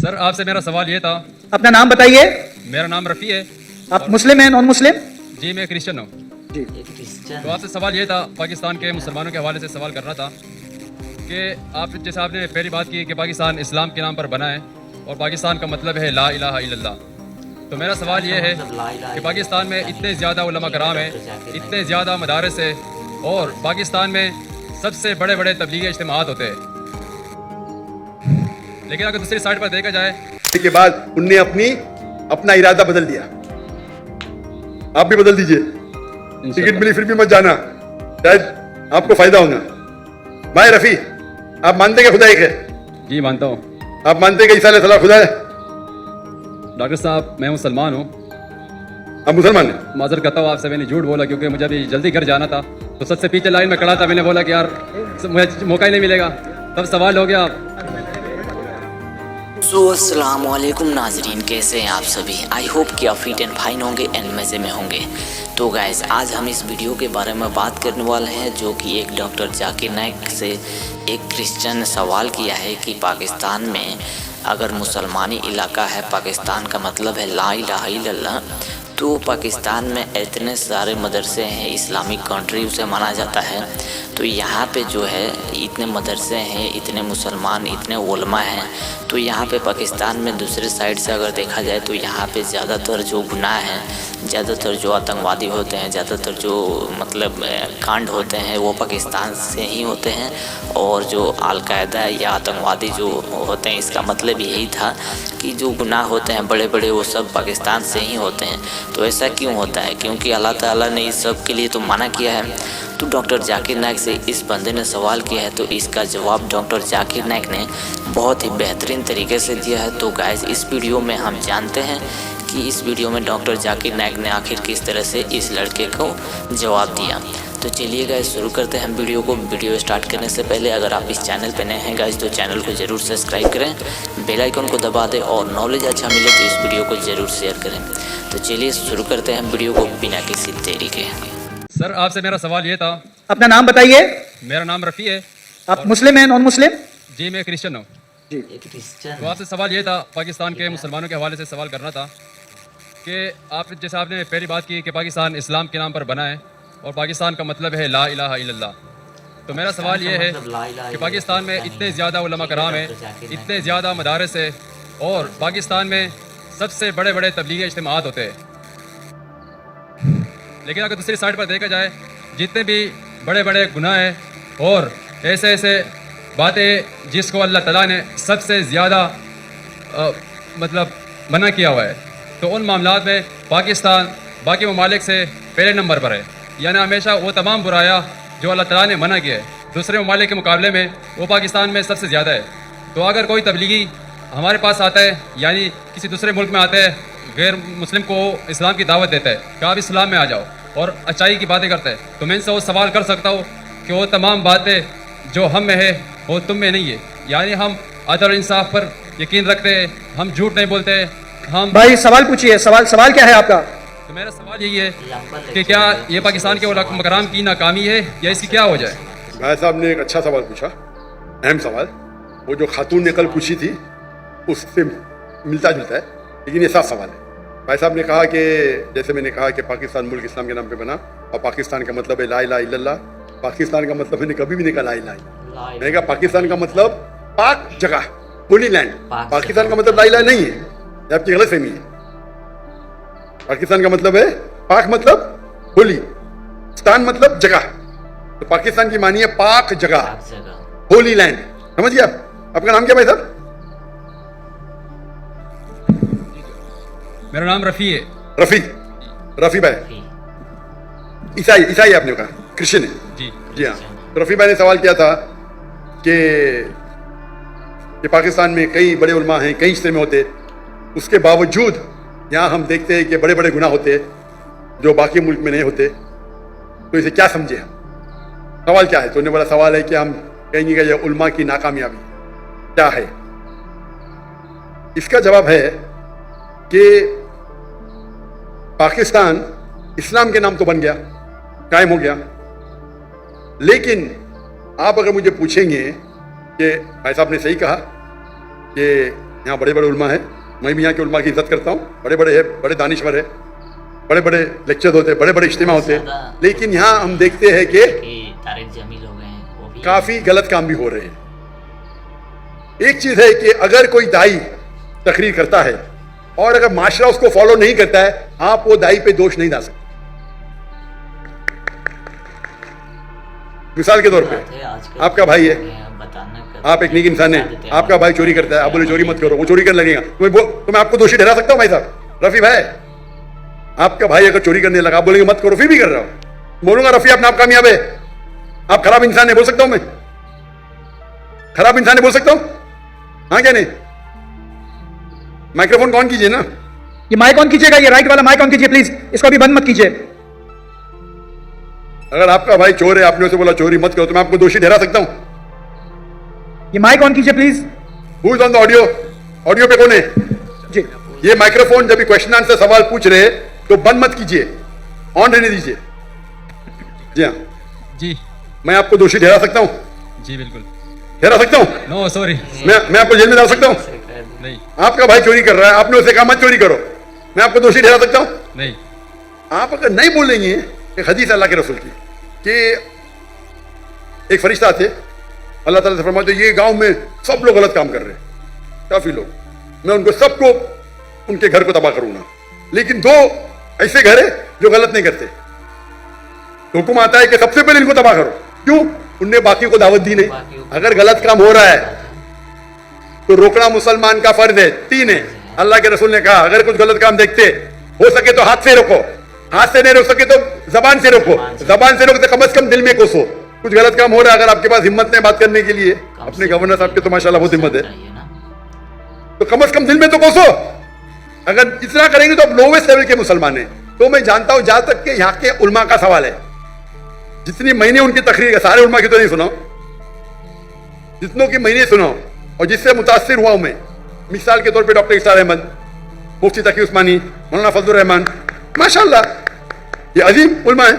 سر آپ سے میرا سوال یہ تھا. اپنا نام بتائیے. میرا نام رفیع ہے. آپ مسلم ہیں نان مسلم؟ جی میں کرسچن ہوں. جی تو آپ سے سوال یہ تھا, پاکستان کے مسلمانوں کے حوالے سے سوال کرنا تھا کہ جیسے آپ نے پہلی بات کی کہ پاکستان اسلام کے نام پر بنا ہے اور پاکستان کا مطلب ہے لا الہ الا اللہ. تو میرا سوال یہ ہے کہ پاکستان میں اتنے زیادہ علماء کرام ہیں, اتنے زیادہ مدارس ہیں, اور پاکستان میں سب سے بڑے بڑے تبلیغی اجتماعات ہوتے ہیں, لیکن اگر دوسری سائڈ پر دیکھا جائے کے بعد ان نے اپنا ارادہ بدل دیا. آپ بھی بدل دیجئے, ٹکٹ ملی پھر بھی مت جانا, شاید آپ کو فائدہ ہوگا. بھائی رفیع, آپ مانتے کہ خدا ایک ہے؟ جی مانتا ہوں. آپ مانتے کہ عیسیٰ علیہ السلام خدا ہے؟ ڈاکٹر صاحب میں مسلمان ہوں. آپ مسلمان ہیں؟ معذرت کرتا ہوں آپ سے, میں نے جھوٹ بولا کیونکہ مجھے ابھی جلدی گھر جانا تھا, تو سب سے پیچھے لائن میں کھڑا تھا. میں نے بولا کہ یار مجھے موقع ہی نہیں ملے گا, تب سوال ہو گیا. السلام علیکم ناظرین, کیسے ہیں آپ سبھی؟ آئی ہوپ کہ آپ فٹ اینڈ فائن ہوں گے اینڈ مزے میں ہوں گے. تو گائز آج ہم اس ویڈیو کے بارے میں بات کرنے والے ہیں جو کہ ایک ڈاکٹر ذاکر نائک سے ایک کرسچن نے سوال کیا ہے کہ پاکستان میں اگر مسلمانی علاقہ ہے, پاکستان کا مطلب ہے لا الہ الا اللہ, تو پاکستان میں اتنے سارے مدرسے ہیں, اسلامک کنٹری اسے مانا جاتا ہے, تو یہاں پہ جو ہے اتنے مدرسے ہیں, اتنے مسلمان, اتنے علماء ہیں, تو یہاں پہ پاکستان میں دوسرے سائڈ سے اگر دیکھا جائے تو یہاں پہ زیادہ تر جو گناہ ہیں, زیادہ تر جو آتنکوادی ہوتے ہیں, زیادہ تر جو مطلب کانڈ ہوتے ہیں وہ پاکستان سے ہی ہوتے ہیں, اور جو القاعدہ یا آتنکوادی جو ہوتے ہیں اس کا مطلب یہی تھا کہ جو گناہ ہوتے ہیں بڑے بڑے وہ سب پاکستان سے ہی ہوتے ہیں. تو ایسا کیوں ہوتا ہے؟ کیونکہ اللہ تعالیٰ نے اس سب کے لیے تو منع کیا ہے. تو ڈاکٹر ذاکر نائک سے اس بندے نے سوال کیا ہے, تو اس کا جواب ڈاکٹر ذاکر نائک نے بہت ہی بہترین طریقے سے دیا ہے. تو گائز اس ویڈیو میں ہم جانتے ہیں کہ اس ویڈیو میں ڈاکٹر ذاکر نائک نے آخر کس طرح سے اس لڑکے کو جواب دیا. تو چلیے گائز شروع کرتے ہیں ہم ویڈیو کو. ویڈیو اسٹارٹ کرنے سے پہلے اگر آپ اس چینل پہ نئے ہیں گائز تو چینل کو ضرور سبسکرائب کریں, بیل آئیکن کو دبا دیں, اور نالج اچھا ملے تو اس ویڈیو کو ضرور شیئر کریں. تو چلیے شروع کرتے ہیں ویڈیو کو بنا کسی دیری کے. سر آپ سے میرا سوال یہ تھا. اپنا نام بتائیے. میرا نام رفیع ہے. آپ مسلم ہیں نان مسلم؟ جی میں کرسچن ہوں. جی تو آپ سے سوال یہ تھا, پاکستان کے مسلمانوں کے حوالے سے سوال کرنا تھا کہ جیسے آپ نے پہلی بات کی کہ پاکستان اسلام کے نام پر بنا ہے اور پاکستان کا مطلب ہے لا الہ الا اللہ. تو میرا سوال یہ ہے کہ پاکستان میں اتنے زیادہ علماء کرام ہیں, اتنے زیادہ مدارس ہیں, اور پاکستان میں سب سے بڑے بڑے تبلیغی اجتماعات ہوتے ہیں, لیکن اگر دوسری سائڈ پر دیکھا جائے جتنے بھی بڑے بڑے گناہ ہیں اور ایسے باتیں جس کو اللہ تعالیٰ نے سب سے زیادہ مطلب منع کیا ہوا ہے, تو ان معاملات میں پاکستان باقی ممالک سے پہلے نمبر پر ہے. یعنی ہمیشہ وہ تمام برائیاں جو اللہ تعالیٰ نے منع کیا ہے دوسرے ممالک کے مقابلے میں وہ پاکستان میں سب سے زیادہ ہے. تو اگر کوئی تبلیغی ہمارے پاس آتا ہے, یعنی کسی دوسرے ملک میں آتا ہے, غیر مسلم کو اسلام کی دعوت دیتا ہے کہ آپ اسلام میں آ جاؤ اور اچائی کی باتیں کرتا ہے, تو میں ان سے وہ سوال کر سکتا ہوں کہ وہ تمام باتیں جو ہم میں ہے وہ تم میں نہیں ہے. یعنی ہم عدل اور انصاف پر یقین رکھتے ہیں, ہم جھوٹ نہیں بولتے. ہم بھائی سوال پوچھیے, سوال کیا ہے آپ کا؟ تو میرا سوال یہی ہے کہ کیا یہ پاکستان کے علماء کرام کی ناکامی ہے یا اس کی کیا ہو جائے؟ بھائی صاحب نے ایک اچھا سوال پوچھا, اہم سوال. وہ جو خاتون نے کل پوچھی تھی اس سے ملتا جلتا ہے, لیکن یہ صاف سوال ہے. بھائی صاحب نے کہا کہ جیسے میں نے کہا کہ پاکستان ملک اسلام کے نام پہ بنا اور پاکستان کا مطلب ہے لا الہ الا اللہ. پاکستان کا مطلب میں نے کبھی بھی نہیں کہا لا الہ الا اللہ. میں نے کہا پاکستان کا مطلب پاک جگہ, ہولی لینڈ. پاکستان کا مطلب لا الہ نہیں ہے, یہ آپ کی غلط فہمی ہے. پاکستان کا مطلب ہے پاک, مطلب ہولی, ستان مطلب جگہ. تو پاکستان کی معنی ہے پاک جگہ, ہولی لینڈ. سمجھ گئے آپ؟ آپ کا نام کیا بھائی صاحب؟ میرا نام رفیع ہے. رفیع بھائی عیسائی آپ نے کہا, کرسچن ہے. جی ہاں. تو رفیع بھائی نے سوال کیا تھا کہ پاکستان میں کئی بڑے علماء ہیں, کئی اجتماع ہوتے, اس کے باوجود یہاں ہم دیکھتے ہیں کہ بڑے بڑے گناہ ہوتے جو باقی ملک میں نہیں ہوتے. تو اسے کیا سمجھے ہم؟ سوال کیا ہے؟ تو انہیں بڑا سوال ہے کہ ہم کہیں گے کہ یہ علماء کی ناکامیابی کیا ہے. اس کا جواب ہے کہ پاکستان اسلام کے نام تو بن گیا, قائم ہو گیا, لیکن آپ اگر مجھے پوچھیں گے کہ بھائی صاحب نے صحیح کہا کہ यहाँ बड़े बड़े उलमा है, मैं भी यहाँ के उलमा की इज्जत करता हूँ, बड़े बड़े है, बड़े दानिश्वर है, बड़े बड़े लेक्चर होते हैं, बड़े बड़े इज्तिमा होते हैं, लेकिन यहाँ हम देखते हैं कि तारिक जमील हो गए हैं, वो भी काफी गलत काम भी हो रहे हैं। एक चीज है कि अगर कोई दाई तकरीर करता है और अगर माशरा उसको फॉलो नहीं करता है, आप वो दाई पे दोष नहीं डाल सकते। मिसाल के तौर पे आपका भाई है, आप एक नेक इंसान है, आपका भाई चोरी करता है, आप बोले चोरी मत करो, वो चोरी करने लगेगा, तो मैं आपको दोषी ठहरा सकता हूं भाई साहब? रफी भाई, आपका भाई अगर चोरी करने लगा, आप बोलेंगे मत करो, फिर भी कर रहा हूं, बोलूंगा रफी अपना आप कामयाब है, आप खराब इंसान है, बोल सकता हूं मैं? खराब इंसान है बोल सकता हूं? हाँ क्या नहीं? माइक्रोफोन ऑन कीजिए ना। ये माइक ऑन कीजिएगा, ये राइट वाला माइक ऑन कीजिए प्लीज, इसको अभी बंद मत कीजिए। अगर आपका भाई चोर है, आपने उसे बोला चोरी मत करो, तो मैं आपको दोषी ठहरा सकता हूं? ये माइक ऑन कीजिए please. Who is on the audio? Audio पे कौन है? जी ये माइक्रोफोन जब भी क्वेश्चन आंसर सवाल पूछ रहे तो बंद मत कीजिए, ऑन रहने दीजिए। जी हाँ, जी मैं आपको दोषी ठहरा सकता हूं? जी बिल्कुल। ठहरा सकता हूं? नो सॉरी, मैं आपको जेल में डाल सकता हूं? नहीं आपका भाई चोरी कर रहा है, आपने उसे कहा मत चोरी करो, मैं आपको दोषी ठहरा सकता हूं? नहीं। आप अगर नहीं बोलेंगे, एक हदीस अल्लाह के रसूल की कि एक फरिश्ता थे, अल्लाह ताला से फरमाते ये गांव में सब लोग गलत काम कर रहे हैं, काफी लोग, मैं उनको सबको उनके घर को तबाह करूंगा, लेकिन दो ऐसे घर है जो गलत नहीं करते, हुक्म आता है कि सबसे पहले इनको तबाह करो। क्यों? उनने बाकी को दावत दी नहीं। अगर गलत काम हो रहा है तो रोकना मुसलमान का फर्ज है। 3 है, अल्लाह के रसूल ने कहा अगर कुछ गलत काम देखते हो सके तो हाथ से रोको, हाथ से नहीं रोक सके तो जबान से रोको, जबान से रोकते कम से कम दिल में कोसो। कुछ गलत काम हो रहा है, अगर आपके पास हिम्मत नहीं बात करने के लिए, अपने गवर्नर साहब के तो माशाल्लाह बहुत हिम्मत है, तो कम से कम दिल में तो कोसो। अगर इतना करेंगे तो आप लोवेस्ट लेवल के मुसलमान हैं। तो मैं जानता हूं, जहां तक के यहाँ के उलमा का सवाल है, जितनी महीने उनकी तकरीर, सारे उलमा की तो नहीं सुनाओ, जितनों की महीने सुनाओ और जिससे मुतासिर हुआ हूं मैं, मिसाल के तौर पे डॉक्टर इसार अहमद, मुफ्ती तकी उस्मानी, मौलाना फजलुर रहमान, माशाल्लाह ये अजीम उलमा है,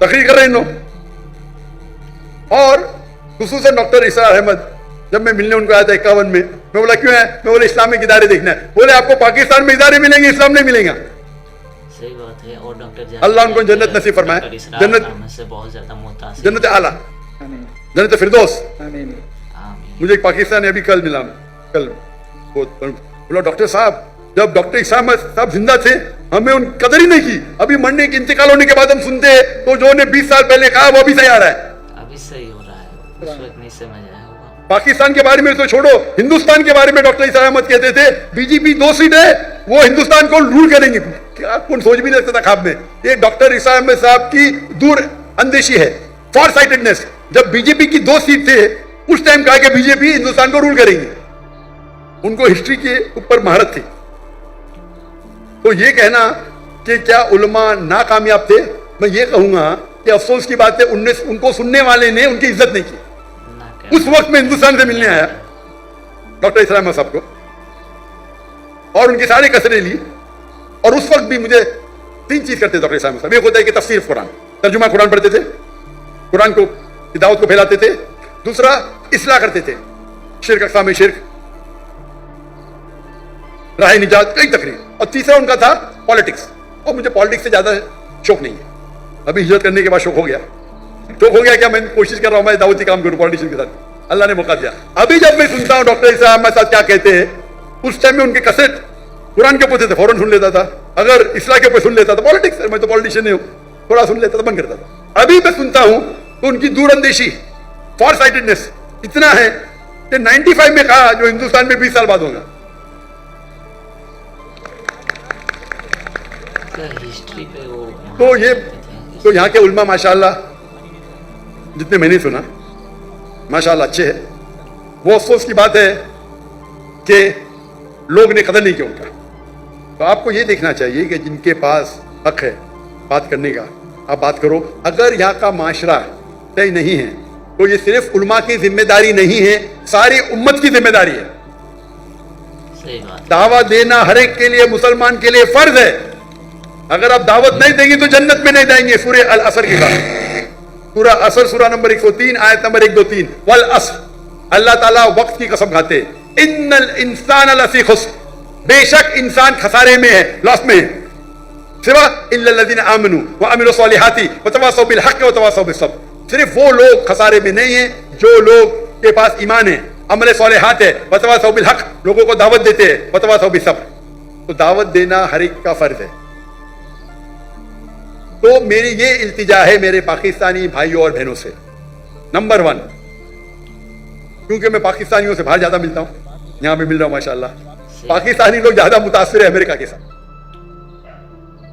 तकरीर कर रहे हैं इन लोग। और खुसूसन डॉक्टर इसार अहमद, जब मैं मिलने उनको आया था 51 में, मैं बोला क्यों है? मैं बोला इस्लामिक इदारे देखना है। बोले आपको पाकिस्तान में इदारे मिलेंगे, इस्लाम नहीं मिलेगा। सही बात है। और डॉक्टर अल्लाह उनको जन्नत नसीब फरमाए, जन्नत से बहुत ज्यादा मुतासिर, जन्नत आला, आमीन जन्नत फिरदौस। आमीन। आमीन। मुझे एक पाकिस्तानी अभी कल मिला, कल बोला डॉक्टर साहब जब डॉक्टर इसाम साहब जिंदा थे हमें उन कदर ही नहीं की, अभी मरने के इंतकाल होने के बाद हम सुनते हैं तो जो ने 20 साल पहले कहा वो अभी सही आ रहा है। अभी सही हो रहा है, उस वक्त नहीं समझ आया होगा। पाकिस्तान के बारे में तो छोड़ो, हिंदुस्तान के बारे में डॉक्टर इसार अहमद कहते थे बीजेपी 2 सीट है, वो हिंदुस्तान को रूल करेंगे। क्या कौन सोच भी नहीं सकता था ख्वाब में। ये डॉक्टर इसार अहमद साहब की दूर अंदेशी है, फॉर साइटेडनेस। जब बीजेपी की 2 सीट थे उस टाइम कहा कि बीजेपी हिंदुस्तान को रूल करेंगे, उनको हिस्ट्री के ऊपर महारत थी। तो ये कहना कि क्या उलमा नाकामयाब थे, मैं ये कहूंगा कि अफसोस की बात है उनको सुनने वाले ने उनकी इज्जत नहीं की। उस वक्त में हिंदुस्तान से मिलने आया डॉक्टर इसार अहमद साहब को और उनके सारे कसरे ली, और उस वक्त भी मुझे 3 चीज करते डॉक्टर इसार अहमद साहब। एक होता है कि तफसीर कुरान, तर्जुमा कुरान पढ़ते थे, कुरान को दावत को फैलाते थे। दूसरा इस्लाह करते थे, शिर्क अक़साम शिर्क, राह निजात, कई तकरीर। और तीसरा उनका था पॉलिटिक्स, और मुझे पॉलिटिक्स से ज्यादा शौक नहीं है। अभी हिजरत करने के बाद शौक हो गया, क्या मैं कोशिश कर रहा हूं मैं दावती काम करूं पॉलिटिशियन के साथ, अल्लाह ने मौका दिया। अभी जब मैं सुनता हूं डॉक्टर इसार अहमद साहब क्या कहते हैं, उस टाइम में उनके कैसेट कुरान के ऊपर थे, फौरन सुन लेता था। अगर इस्लाह के ऊपर सुन लेता था, पॉलिटिक्स मैं तो पॉलिटिशियन नहीं हूं, थोड़ा सुन लेता था, बंद करता था। अभी मैं सुनता हूं तो उनकी दूरअंदेशी, फॉर साइटेडनेस इतना है कि 95 में कहा जो हिंदुस्तान में 20 साल बाद होगा। हिस्ट्री पे वो तो ये तो यहाँ के उल्मा माशाल्लाह जितने मैंने सुना माशाल्लाह अच्छे हैं। वो अफसोस की बात है कि लोग ने कदर नहीं किया उनका। तो आपको ये देखना चाहिए कि जिनके पास हक है बात करने का, आप बात करो। अगर यहाँ का माशरा तय नहीं है तो ये सिर्फ उल्मा की जिम्मेदारी नहीं है, सारी उम्मत की जिम्मेदारी है। सही बात। दावा देना हर एक के लिए, मुसलमान के लिए फर्ज है। अगर आप दावत नहीं देंगे तो जन्नत में नहीं जाएंगे। सूरह अल असर की बात, सूरह असर, सूरह नंबर 103 आयत नंबर 1, 2, 3। वल असर, अल्लाह ताला वक्त की कसम खाते इन्नल इंसान लफी खुस्र, बेशक इंसान खसारे में है, लॉस में है, सिवा इल्लल्लज़ीना आमनू व अमिलु सॉलिहाती व तवासौ बिल हक़्क़ि व तवासौ बिस सब्र। सिर्फ वो लोग खसारे में नहीं है जो लोग के पास ईमान है, अमल सॉलिहात है, व तवासौ बिल हक़्क़, लोगों को दावत देते हैं, व तवासौ बिस सब्र। तो दावत देना हर एक का फर्ज है। तो मेरी ये इल्तिजा है मेरे पाकिस्तानी भाइयों और बहनों से, नंबर 1, क्योंकि मैं पाकिस्तानियों से बाहर ज्यादा मिलता हूं, यहां भी मिल रहा हूं माशाल्लाह, पाकिस्तानी लोग ज्यादा मुतासिर है अमेरिका के साथ,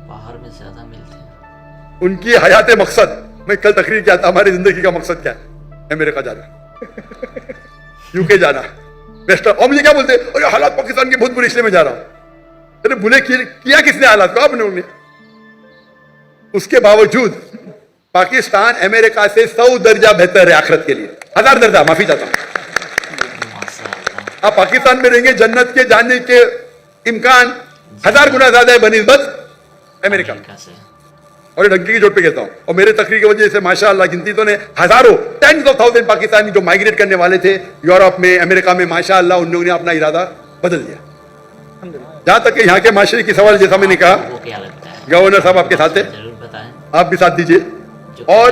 बाहर में ज्यादा मिलते हैं। उनकी हयात मकसद, मैं कल तकरीर किया था, हमारी जिंदगी का मकसद क्या है? अमेरिका जाना, यूके जाना, वेस्टर्न। और मुझे क्या बोलते हैं, अरे हालात पाकिस्तान के बहुत बुरे, इसलिए मैं जा रहा हूं। अरे बुरे किया किसने हालात को? आपने, उन्हें। उसके बावजूद पाकिस्तान अमेरिका से 100 दर्जा बेहतर है आखिरत के लिए, 1000 दर्जा, माफी चाहता हूं। आप पाकिस्तान में रहेंगे, जन्नत के जाने के इम्कान 1000 गुना ज्यादा है बनिस्बत अमेरिका में। और ये डंकी की चोट पे कहता हूं। और मेरे तकरीर की वजह से माशाअल्लाह गिनती तो ने हजारों, टेंस ऑफ थाउजेंड पाकिस्तानी जो माइग्रेट करने वाले थे यूरोप में, अमेरिका में, माशाअल्लाह उन लोगों ने अपना इरादा बदल दिया। जहां तक कि यहाँ के माशरे की सवाल, जैसा मैंने कहा, गवर्नर साहब आपके साथ है, आप भी साथ दीजिए, और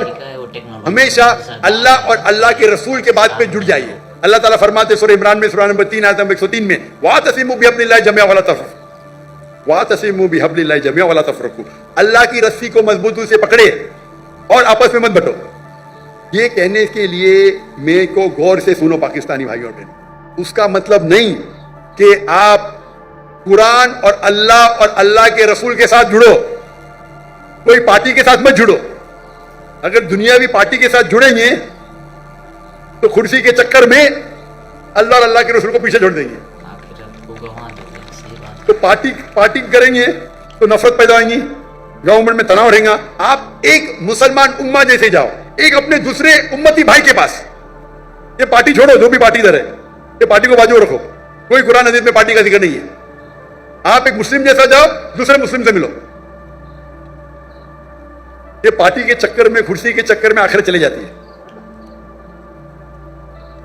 हमेशा अल्लाह और अल्लाह के रसूल के बात पे जुड़ जाइए। अल्लाह ताला फरमाते सूरह इमरान में, सूरह नंबर 3 आयत नंबर 103 में, वातसिमू बिहब्लिल्लाहि जमीअन वला तफरकू, वातसिमू बिहब्लिल्लाहि जमीअन वला तफरकू, अल्लाह की रस्सी को मजबूती से पकड़े और आपस में मत बंटो। ये कहने के लिए मेरे को गौर से सुनो पाकिस्तानी भाइयों और बहनों, उसका मतलब नहीं कि आप कुरान और अल्लाह के रसूल के साथ जुड़ो, कोई पार्टी के साथ मत जुड़ो। अगर दुनियावी पार्टी के साथ जुड़ेंगे तो कुर्सी के चक्कर में अल्लाह और अल्लाह के रसूल को पीछे छोड़ देंगे। तो पार्टी करेंगे तो नफरत पैदा होगी, गवर्नमेंट में तनाव रहेगा। आप एक मुसलमान उम्मा जैसे जाओ, एक अपने दूसरे उम्मती भाई के पास, ये पार्टी छोड़ो, जो भी पार्टी इधर है, ये पार्टी को बाजू रखो, कोई कुरान हदीस में पार्टी का जिक्र नहीं है। आप एक मुस्लिम जैसा जाओ, दूसरे मुस्लिम से मिलो। ये पार्टी के चक्कर में, कुर्सी के चक्कर में आखिरत चली जाती है।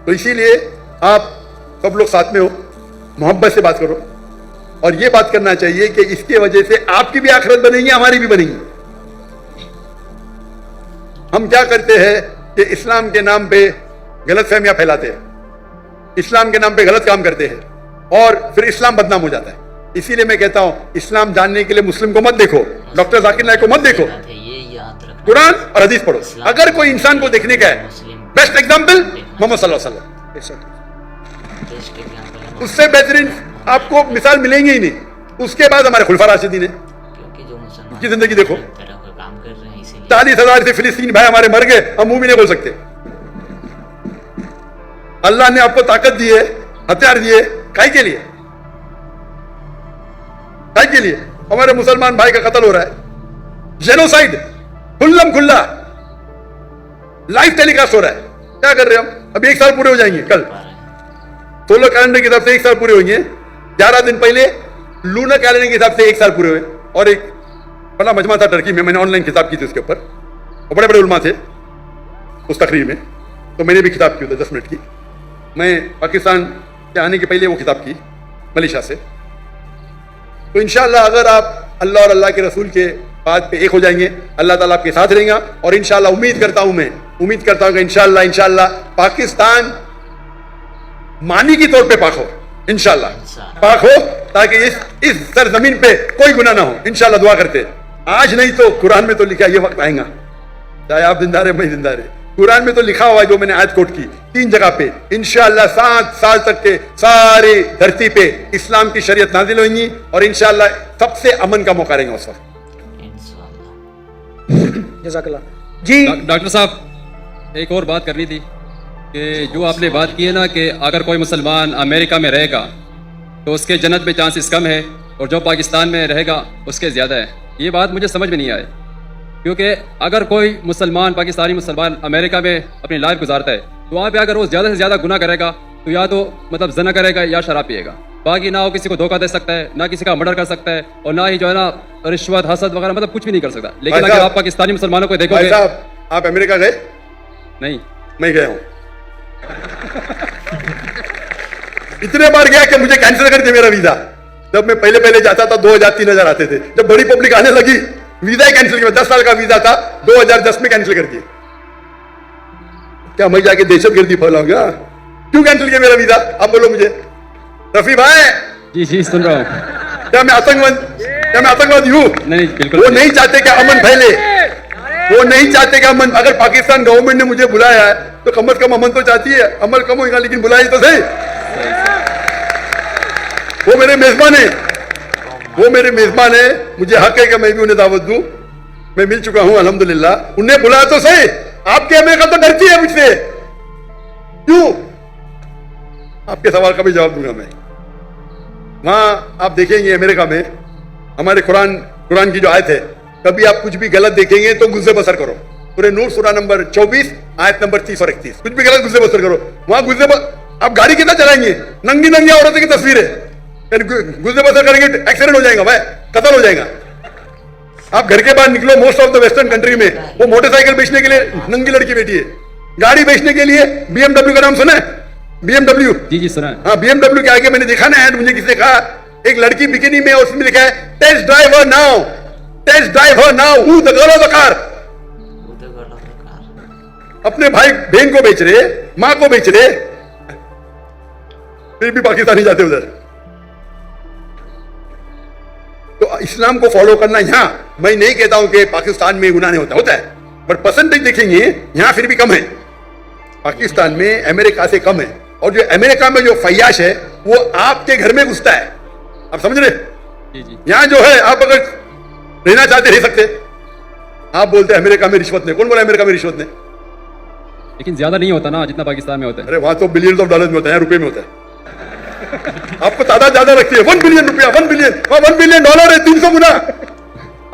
तो इसीलिए आप सब लोग साथ में हो, मोहब्बत से बात करो, और ये बात करना चाहिए कि इसके वजह से आपकी भी आखिरत बनेगी, हमारी भी बनेगी। हम क्या करते हैं कि इस्लाम के नाम पे गलत फहमियां फैलाते हैं, इस्लाम के नाम पे गलत काम करते हैं, और फिर इस्लाम बदनाम हो जाता है। इसीलिए मैं कहता हूं, इस्लाम जानने के लिए मुस्लिम को मत देखो, डॉक्टर जाकिर नाइक को मत देखो, कुरान और हदीस पढ़ो। अगर कोई इंसान को देखने का है, बेस्ट एग्जाम्पल मोहम्मद सल्लल्लाहु अलैहि वसल्लम, उससे बेहतरीन आपको मिसाल मिलेंगे ही नहीं। उसके बाद हमारे खुलफा राशिदीन है, उनकी जिंदगी देखो, 40,000 से फिलिस्तीनी भाई हमारे मर गए, हम मुंह भी नहीं बोल सकते। अल्लाह ने आपको ताकत दी है, हथियार दिए, काहे के लिए? काहे के लिए? हमारे मुसलमान भाई का कत्ल हो रहा है, जेनोसाइड खुल्लम खुल्ला लाइव टेलीकास्ट हो रहा है। क्या कर रहे हैं हम? अभी 1 साल पूरे हो जाएंगे कल, सोलर कैलेंडर के हिसाब से 1 साल पूरे होंगे। 11 दिन पहले लूनर कैलेंडर के हिसाब से 1 साल पूरे हुए। और एक बड़ा मजमा था टर्की में, मैंने ऑनलाइन किताब की थी उसके ऊपर, और बड़े बड़े उलमा थे उस तकरीर में, तो मैंने भी किताब की थी 10 मिनट की। मैं पाकिस्तान के आने के पहले वो किताब की मलेशिया से। तो इंशाअल्लाह अगर आप अल्लाह और अल्लाह के रसूल के बात पे एक हो जाएंगे, अल्लाह ताला आपके साथ रहेगा। और इंशाअल्लाह उम्मीद करता हूं कि इंशाअल्लाह पाकिस्तान मानी की तौर पे पाक हो, इंशाअल्लाह पाक हो, ताकि इस सरजमीन पे कोई गुनाह ना हो। इंशाअल्लाह दुआ करते, आज नहीं तो कुरान में तो लिखा ये वक्त आएगा, चाहे आप जिंदा रहे मैं जिंदा रहे, कुरान में तो लिखा हुआ है, जो मैंने आयत कोट की 3 जगह पे, इंशाअल्लाह 7 साल तक के सारी धरती पे इस्लाम की शरीयत नाजिल होगी, और इंशाअल्लाह सबसे अमन का मौका रहेगा उस वक्त। जज़ाकल्लाह जी। डॉक्टर साहब, एक और बात करनी थी कि जो आपने बात की है ना कि अगर कोई मुसलमान अमेरिका में रहेगा तो उसके जन्नत में चांसेस कम है, और जो पाकिस्तान में रहेगा उसके ज़्यादा है। ये बात मुझे समझ में नहीं आए, क्योंकि अगर कोई मुसलमान, पाकिस्तानी मुसलमान अमेरिका में अपनी लाइफ गुजारता है, तो वहाँ पे अगर वो ज़्यादा से ज़्यादा गुनाह करेगा तो या तो मतलब जना करेगा या शराब पिएगा, बाकी ना वो किसी को धोखा दे सकता है, ना किसी का मर्डर कर सकता है, और ना ही जो है ना रिश्वत, हसद वगैरह, मतलब कुछ भी नहीं कर सकता। लेकिन अगर आप पाकिस्तानी मुसलमानों को देखोगे। आप अमेरिका गए? नहीं, मैं गया हूँ। इतने बार गया कि मुझे कैंसिल कर दिया मेरा वीजा। जब मैं पहले पहले जाता था 2000-3000 आते थे, जब बड़ी पब्लिक आने लगी वीजा ही कैंसिल किया। 10 साल का वीजा था, 2010 में कैंसिल कर दिया। क्या मैं जाके दहशतगर्दी फैलाऊंगा? क्यों कैंसिल किया मेरा वीजा? आप बोलो मुझे। रफी भाई, जी जी सुन रहा हूँ। क्या मैं आतंकवादी हूँ? नहीं बिल्कुल वो नहीं चाहते कि अमन फैले, वो नहीं चाहते कि अमन। अगर पाकिस्तान गवर्नमेंट ने मुझे बुलाया है तो कम से कम अमन तो चाहती है, अमल कम होगा लेकिन बुलाए तो सही। वो मेरे मेजबान है, वो मेरे मेजबान है, मुझे हक है कि मैं भी उन्हें दावत दूं। मैं मिल चुका हूं अल्हम्दुलिल्लाह। उन्हें बुलाया तो सही। आपके अमेरिका तो डरती है मुझसे, क्यों? आपके सवाल का भी जवाब दूंगा मैं। वहां आप देखेंगे अमेरिका में हमारे कुरान की जो आयत है, कभी आप कुछ भी गलत देखेंगे तो गुस्से बसर करो। पूरे नूर सूरा नंबर 24 आयत नंबर 30 और 31, कुछ भी गलत गुस्से बसर करो। वहां आप गाड़ी कितना चलाएंगे? नंगी नंगी औरतों की तस्वीर है, गुस्से बसर करेंगे एक्सीडेंट हो जाएगा भाई, कत्ल हो जाएगा। आप घर के बाहर निकलो, most of the western country में वो मोटरसाइकिल बेचने के लिए नंगी लड़की बैठी है, गाड़ी बेचने के लिए BMW का नाम सुना है? BMW, जी जी सुना है। हाँ, BMW के आगे मैंने देखा ना ऐड, मुझे किसने कहा, एक लड़की बिकिनी में, उसमें लिखा है test drive her now, test drive her now, who the girl of the car. अपने भाई बहन को बेच रहे, मां को बेच रहे, फिर भी पाकिस्तानी जाते उधर। तो इस्लाम को फॉलो करना, यहां मैं नहीं कहता हूं कि पाकिस्तान में गुनाह नहीं होता है, पर परसेंटेज देखेंगे यहां फिर भी कम है, पाकिस्तान में अमेरिका से कम है। और जो अमेरिका में जो फैयाश है वो आपके घर में घुसता है, आप समझ रहे? जी जी यहां जो है, आप अगर रहना चाहते रह सकते। आप बोलते हैं अमेरिका में रिश्वत नहीं, कौन बोला अमेरिका में रिश्वत नहीं? लेकिन ज्यादा नहीं होता ना जितना पाकिस्तान में होता है। अरे वहां तो बिलियन ऑफ डॉलर में होता है, रुपए में होता है। आपको तादाद ज्यादा रखती है, 1 बिलियन रुपया, 1 बिलियन, वहां 1 बिलियन डॉलर है 300 गुना।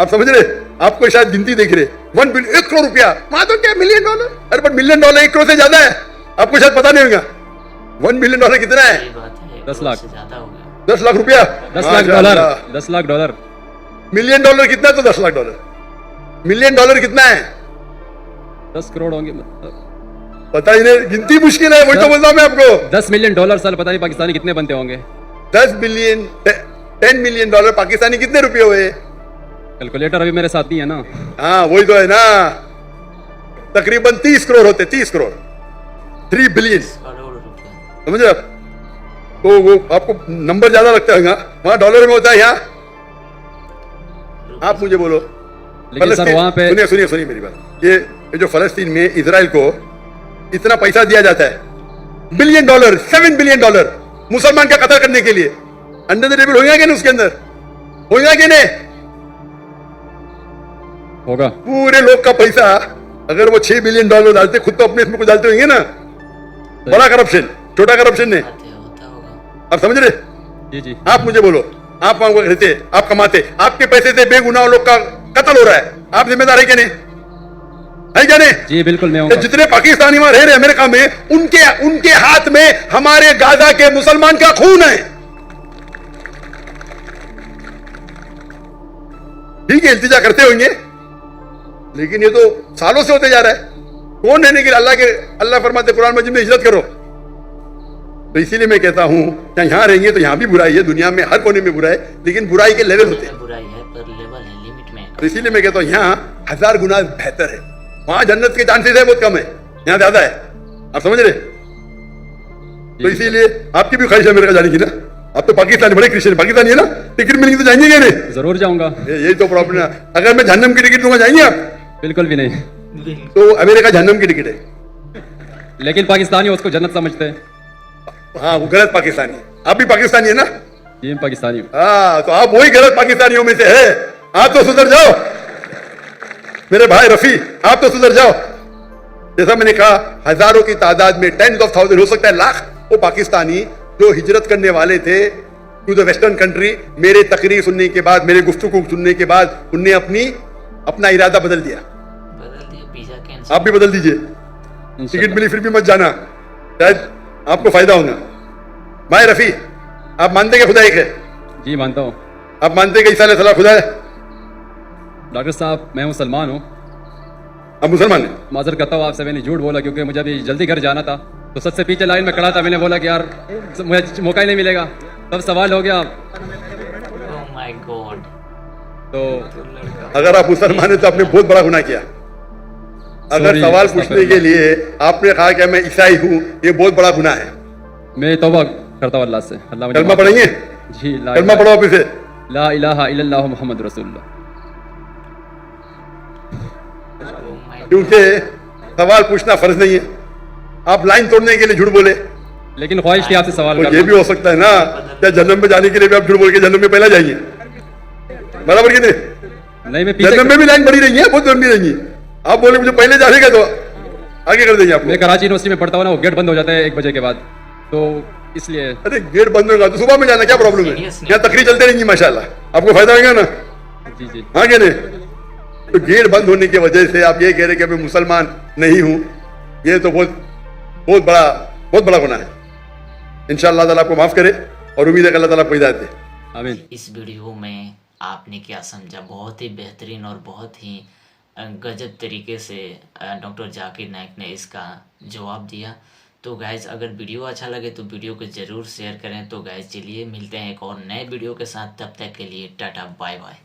आप समझ रहे? आपको शायद गिनती देख रहे, 1 बिलियन 1 करोड़ रुपया, वहां तो क्या मिलियन डॉलर। अरे पर मिलियन डॉलर 1 करोड़ से ज्यादा है, आपको शायद पता नहीं होगा। 1 बिलियन डॉलर कितना है? 10 लाख। 10 लाख रुपया, 10 lakh dollar, 10 lakh dollar. Million dollar कितना है? तो 10 लाख डॉलर। मिलियन डॉलर कितना है? 10 करोड़ होंगे मतलब। पता ही नहीं, गिनती मुश्किल है, वही तो बोलता हूं मैं आपको। 10 मिलियन डॉलर साल, पता नहीं पाकिस्तानी कितने बनते होंगे। 10 बिलियन, 10 मिलियन डॉलर पाकिस्तानी कितने रुपए हुए? कैलकुलेटर अभी मेरे साथ नहीं है ना। हाँ वही तो है ना, तकरीबन 30 करोड़ होते, 30 करोड़, 3 बिलियन, समझ रहे आप? तो वो आपको नंबर ज्यादा लगता है, वहां डॉलर में होता है, यहाँ आप मुझे बोलो। लेकिन सर वहां पे सुनिए मेरी बात, ये जो फलस्तीन में इजराइल को इतना पैसा दिया जाता है, बिलियन डॉलर, 7 बिलियन डॉलर मुसलमान का कत्ल करने के लिए, अंडर द टेबल होगा कि नहीं? उसके अंदर होगा कि नहीं? होगा। पूरे लोग का पैसा अगर वो 6 बिलियन डॉलर डालते, खुद तो अपने इसमें कुछ डालते होंगे ना। बड़ा करप्शन, छोटा करप्शन नहीं, आप समझ रहे? जी जी। आप मुझे बोलो, आप वहां रहते, आप कमाते, आपके पैसे से बेगुनाह लोग का कत्ल हो रहा है, आप जिम्मेदार है क्या नहीं? है क्या नहीं? जी बिल्कुल मैं हूँ। जितने पाकिस्तानी वहां रह रहे अमेरिका में, उनके हाथ में हमारे गाजा के मुसलमान का खून है। ठीक है, इल्तिजा करते होंगे, लेकिन ये तो सालों से होते जा रहा है। कौन रहने के लिए? अल्लाह फरमाते कुरान मजीद में हिजरत करो। तो इसीलिए मैं कहता हूं यहां रहेंगे तो यहां भी बुराई है, दुनिया में हर कोने में बुराई है, लेकिन बुराई के लेवल होते हैं, बुराई है पर लेवल है, लिमिट में। तो इसीलिए मैं कहता हूं यहां 1000 गुना बेहतर है। वहां जन्नत के चांसेस है बहुत कम है, यहां ज्यादा है, आप समझ रहे? तो इसीलिए आपकी भी ख्वाहिश है अमेरिका जाने की ना। आप तो पाकिस्तानी, बड़े क्रिश्चियन पाकिस्तानी है ना, टिकट मिलेगी तो जाएंगे क्या नहीं? जरूर जाऊंगा। यही तो प्रॉब्लम है। अगर मैं जहन्नम की टिकट दूंगा, जाएंगे आप? बिल्कुल भी नहीं। तो अमेरिका जहन्नम की टिकट है, लेकिन पाकिस्तानी उसको जन्नत समझते हैं। हाँ वो गलत पाकिस्तानी है। आप भी पाकिस्तानी है ना? जी मैं पाकिस्तानी हूँ। हाँ, तो आप वही गलत पाकिस्तानियों में से है। आप तो सुधर जाओ मेरे भाई रफी, आप तो सुधर जाओ। जैसा मैंने कहा, हजारों की तादाद में, 10,000 हो सकता है लाख, वो पाकिस्तानी जो हिजरत करने वाले थे टू द वेस्टर्न कंट्री, मेरे तकरीर सुनने के बाद, मेरे गुफ्तगू सुनने के बाद, उनने अपना इरादा बदल दिया। Visa cancel. आप भी बदल दीजिए, टिकट मिली फिर भी मत जाना, शायद आपको फायदा होगा। भाई रफी, आप मानते हैं खुदा एक है? जी मानता हूँ। आप मानते हैं कि ईसा अलैहिस्सलाम खुदा है? डॉक्टर साहब मैं मुसलमान हूँ। आप मुसलमान हैं? माजर करता हूँ आपसे, मैंने झूठ बोला क्योंकि मुझे अभी जल्दी घर जाना था। तो सबसे पीछे लाइन में खड़ा था, मैंने बोला कि यार मुझे मौका ही नहीं मिलेगा, तब सवाल हो गया। Oh my God. तो अगर आप मुसलमान हैं तो आपने बहुत बड़ा गुनाह किया। अगर Sorry, सवाल अस्तगफिरुल्लाह। पूछने के लिए आपने कहा कि मैं ईसाई हूँ, ये बहुत बड़ा गुनाह है। मैं तौबा करता हूँ अल्लाह से, अल्लाह मुझे कलमा माफ पढ़ेंगे? करे। जी कलमा पढ़ो आप इसे। ला इलाहा इल्लल्लाहु मुहम्मद रसूलुल्लाह। क्योंकि सवाल पूछना फर्ज नहीं है। आप लाइन तोड़ने के लिए झूठ बोले, लेकिन ख्वाहिश थी आपसे सवाल तो ये करना। भी हो सकता है ना, क्या जन्नत में जाने के लिए भी आप झूठ बोल के जन्नत में पहले जाएंगे? बराबर कि नहीं? नहीं, मैं पीछे, जन्नत में भी लाइन बड़ी रही है, बहुत लंबी रही है। आप बोले मुझे पहले जाने का, तो आगे कर देंगे आपको। मैं कराची यूनिवर्सिटी में पढ़ता हूँ ना, वो गेट बंद हो जाता है 1 बजे के बाद, तो इसलिए। अरे गेट बंद होगा तो सुबह में जाना, क्या प्रॉब्लम है? यहाँ तकरीर चलते रहेंगी माशाल्लाह, आपको फायदा होगा ना। जी जी। हाँ क्या नहीं? तो गेट बंद होने की वजह से आप ये कह रहे हैं कि मैं मुसलमान नहीं हूँ, ये तो बहुत बड़ा गुनाह है। इंशाअल्लाह ताला आपको माफ करे और उम्मीद है कि अल्लाह ताला आपको हिदायत दे। आमीन। इस वीडियो में आपने क्या समझा? बहुत ही बेहतरीन और बहुत ही गजब तरीके से डॉक्टर जाकिर नाइक ने इसका जवाब दिया। तो गाइज अगर वीडियो अच्छा लगे तो वीडियो को ज़रूर शेयर करें। तो गाइज चलिए मिलते हैं एक और नए वीडियो के साथ, तब तक के लिए टाटा बाय बाय।